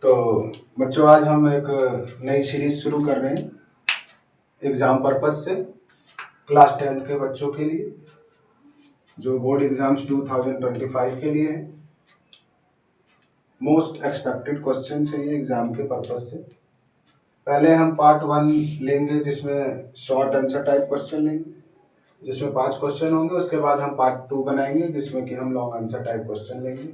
तो बच्चों आज हम एक नई सीरीज शुरू कर रहे हैं एग्ज़ाम पर्पज से क्लास 10th के बच्चों के लिए जो बोर्ड एग्ज़ाम्स 2025 के लिए है। मोस्ट एक्सपेक्टेड क्वेश्चन है ये एग्ज़ाम के पर्पज से। पहले हम पार्ट 1 लेंगे जिसमें शॉर्ट आंसर टाइप क्वेश्चन लेंगे जिसमें 5 क्वेश्चन होंगे। उसके बाद हम पार्ट 2 बनाएंगे जिसमें कि हम लॉन्ग आंसर टाइप क्वेश्चन लेंगे।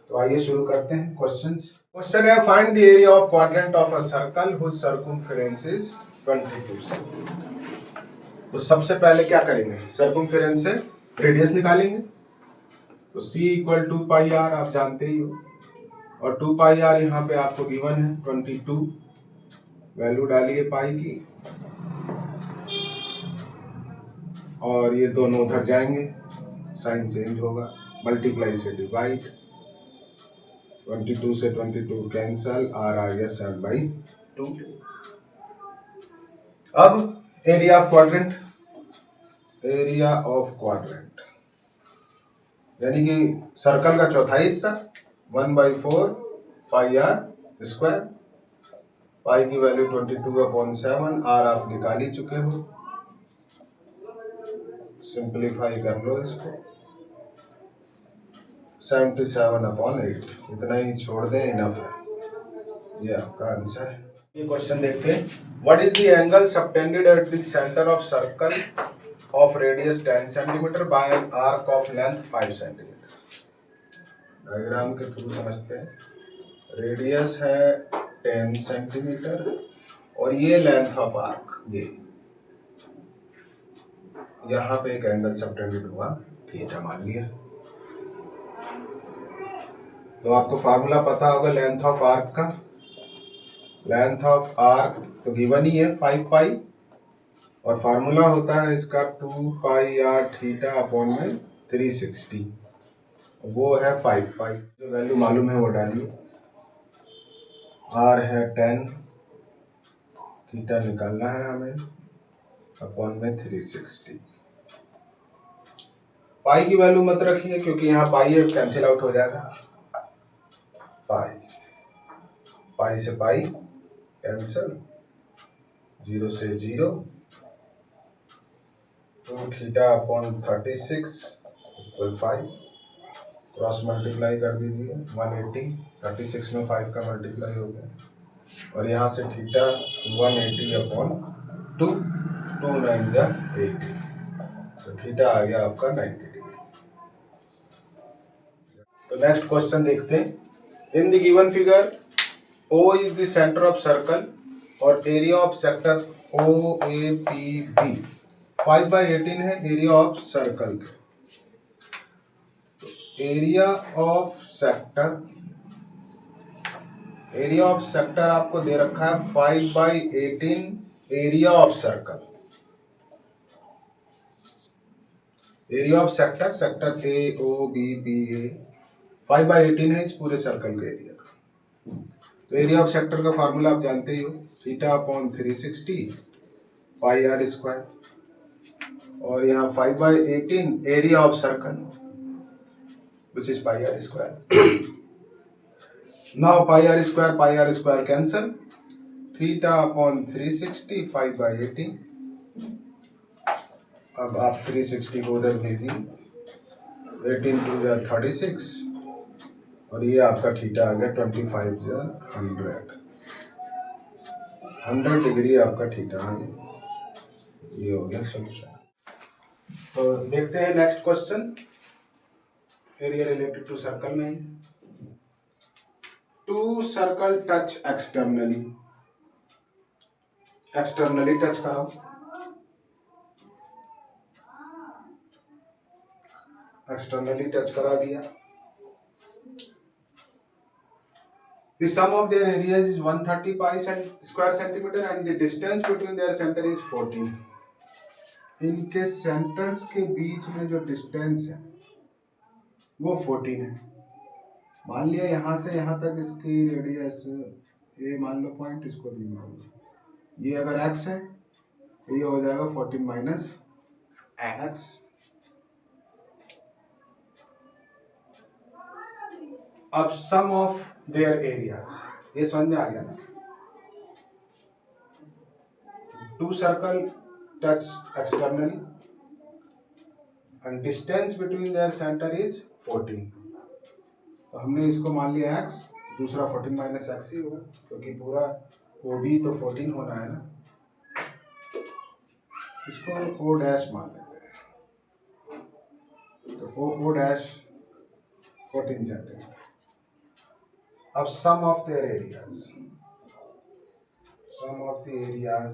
तो आइए शुरू करते हैं क्वेश्चंस। क्वेश्चन है find the area of quadrant of a circle whose circumference is 22 centimetre. तो सबसे पहले क्या करेंगे, सर्कमफेरेंस से रेडियस निकालेंगे। तो c equal to pi r आप जानते ही हो, और 2 पाई आर यहाँ पे आपको गिवन है 22। वैल्यू डालिए पाई की और ये दोनों उधर जाएंगे, साइन चेंज होगा, मल्टीप्लाई से डिवाइड, 22 से 22 कैंसल, आर आ गया 7/2। अब area of quadrant, area of quadrant यानी कि सर्कल का चौथाई हिस्सा 1/4 पाई आर स्क्वायर। पाई की वैल्यू 22/7, आर आप निकाल ही चुके हो, सिंप्लीफाई कर लो इसको, 77/8। इतना ही छोड़ दें, इनफ है, ये आपका आंसर है। ये क्वेश्चन देखते हैं। What is the angle subtended at the centre of circle of radius 10 centimetre bye an arc of length 5 centimetre. Diagram के थ्रू समझते हैं। रेडियस है 10 सेंटीमीटर और ये लेंथ ऑफ आर्क, ये यहाँ पे एक एंगल सबटेंडेड हुआ थीटा मान लिया। तो आपको फार्मूला पता होगा लेंथ ऑफ आर्क का। लेंथ ऑफ आर्क तो गिवन ही है 5 पाई, और फार्मूला होता है इसका 2 पाई आर थीटा अपॉन में 360, वो है 5 पाई। जो वैल्यू मालूम है वो डालिए। आर है 10, थीटा निकालना है हमें, अपॉन में 360। पाई की वैल्यू मत रखिए क्योंकि यहाँ पाई है, कैंसिल आउट हो जाएगा। पाई, पाई से पाई कैंसिल, 0 से 0, 2 theta upon 36 equal 5। Cross multiply कर दीजिए, 180, 36 में 5 का मल्टीप्लाई हो गया, और यहाँ से थीटा 180/2, 2 9 जा 80, तो थीटा आ गया आपका 90 डिग्री। तो नेक्स्ट क्वेश्चन देखते हैं। In the given figure O is the centre of circle और एरिया ऑफ सेक्टर OAPB 5/18 है area of circle. Area of sector, area of sector आपको दे रखा है 5/18 area of circle. Area of sector, sector AOBPA 5/18 है इस पूरे circle का area का। तो एरिया ऑफ सेक्टर का फार्मूला आप जानते ही हो, theta upon 360 pi r square, और यहाँ 5/18 area of circle which is pi r square. Now pi r square cancel, theta upon 360 5/18। अब आप 360 को उधर भेजिए, 18 टू 36, और ये आपका थीटा आ गया 25 100 डिग्री आपका थीटा आ गया। ये हो गया सोल्यूशन। तो देखते हैं next question, area related to circle में। Two circle touch externally, externally touch कराओ। एक्सटर्नली टच करा दिया। The sum of their areas is 130 pi square centimeter and the distance between their center is 14. इनके centres के बीच में जो distance है वो 14 है। मान लिया यहाँ से यहाँ तक इसकी रेडियस ये मान लो पॉइंट, इसको भी मान लो, ये अगर x है ये हो जाएगा 14 माइनस x। अब सम ऑफ देयर एरियाज, ये समझ में आ गया ना। Two circle touch externally and distance between their centre is 14। तो हमने इसको मान लिया x, दूसरा 14 माइनस एक्स ही होगा क्योंकि पूरा ओ बी तो 14 होना है ना। इसको ओ डैश मान लेते हैं, तो ओ डैश 14 सेंटीमीटर। अब sum of their areas, sum of the areas,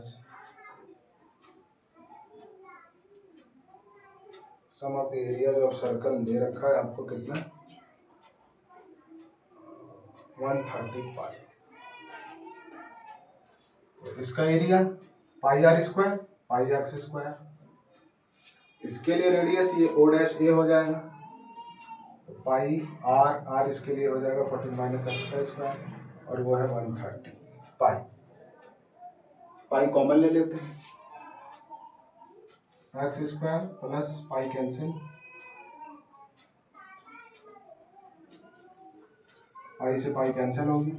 sum of the areas of circle दे रखा है आपको कितना, 130 पाई। तो इसका area pi r square, pi x square. इसके लिए रेडियस ये ओ डैश ए हो जाएगा, तो पाई आर इसके लिए हो जाएगा 14 माइनस एक्स का स्क्वायर और वो है 130 पाई। पाई कॉमन ले लेते हैं, x square plus pi cancel, pi से पाई कैंसिल होगी।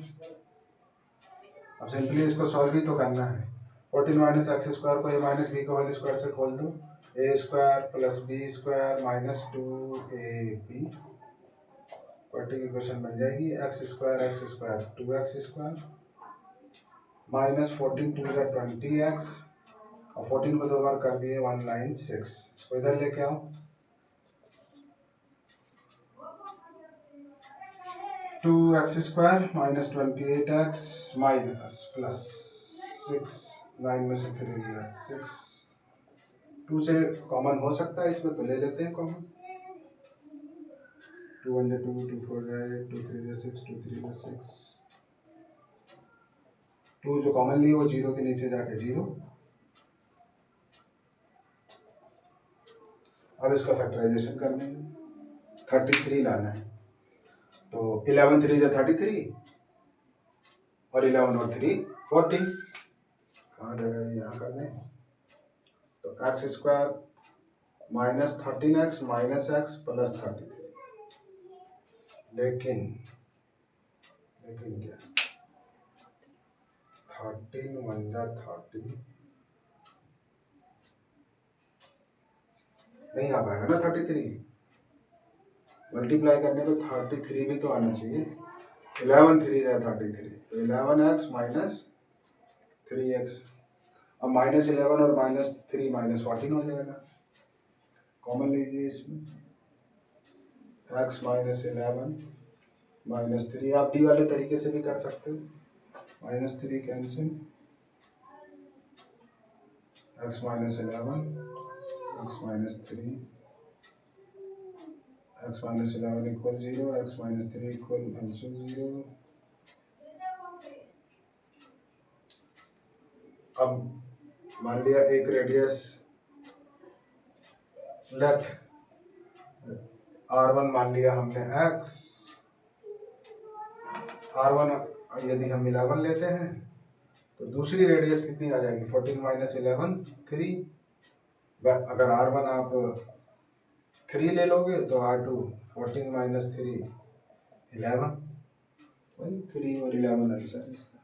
अब सिंपली इसको सॉल्व भी तो करना है। 14 माइनस एक्स स्क्वायर को ए माइनस बी के होल स्क्वायर से खोल दो, A square plus B square minus 2ab quadratic equation बन जाएगी। X square 2x square minus 14 two या 20x और 14 को 2 बार कर दिए 196। इसको इधर लेके आओ, 2x square minus 28x minus plus 6, 9 में से 3 लिया 6, 2 से कॉमन हो सकता है इसमें तो ले लेते हैं कॉमन। 2 1 2 2 4 जाए 2 3 6 2 3 6, 2 जो कॉमन लिए वो 0 के नीचे जाके 0। अब इसका फैक्टराइजेशन कर देंगे, 33 लाना है, तो 11 3 जो 33 और 11 और 3 40। कहाँ जा रहा है, यहाँ करने। तो x square minus 13x minus x plus 33। लेकिन क्या 13 1 जा 30 नहीं आ पाएगा ना, 33 मल्टीप्लाई करने पे 33 भी तो आना चाहिए। 11 3 जा 33, तो 11x माइनस 3x। अब माइनस 11 और माइनस 3 माइनस 14 हो जाएगा, कॉमन लीजिए इसमें, x माइनस 11 माइनस 3। आप डी वाले तरीके से भी कर सकते हो, minus 3 cancel, x minus 11 x minus 3, x minus 11 equal 0, x minus 3 equal answer 0। अब मान लिया एक रेडियस लेट r1 मान लिया हमने x, r1 यदि हम 11 लेते हैं तो दूसरी रेडियस कितनी आ जाएगी, 14 माइनस 11 3। अगर r1 आप 3 ले लोगे तो r2 14 माइनस 3 11, वही 3 और 11 आंसर इसका।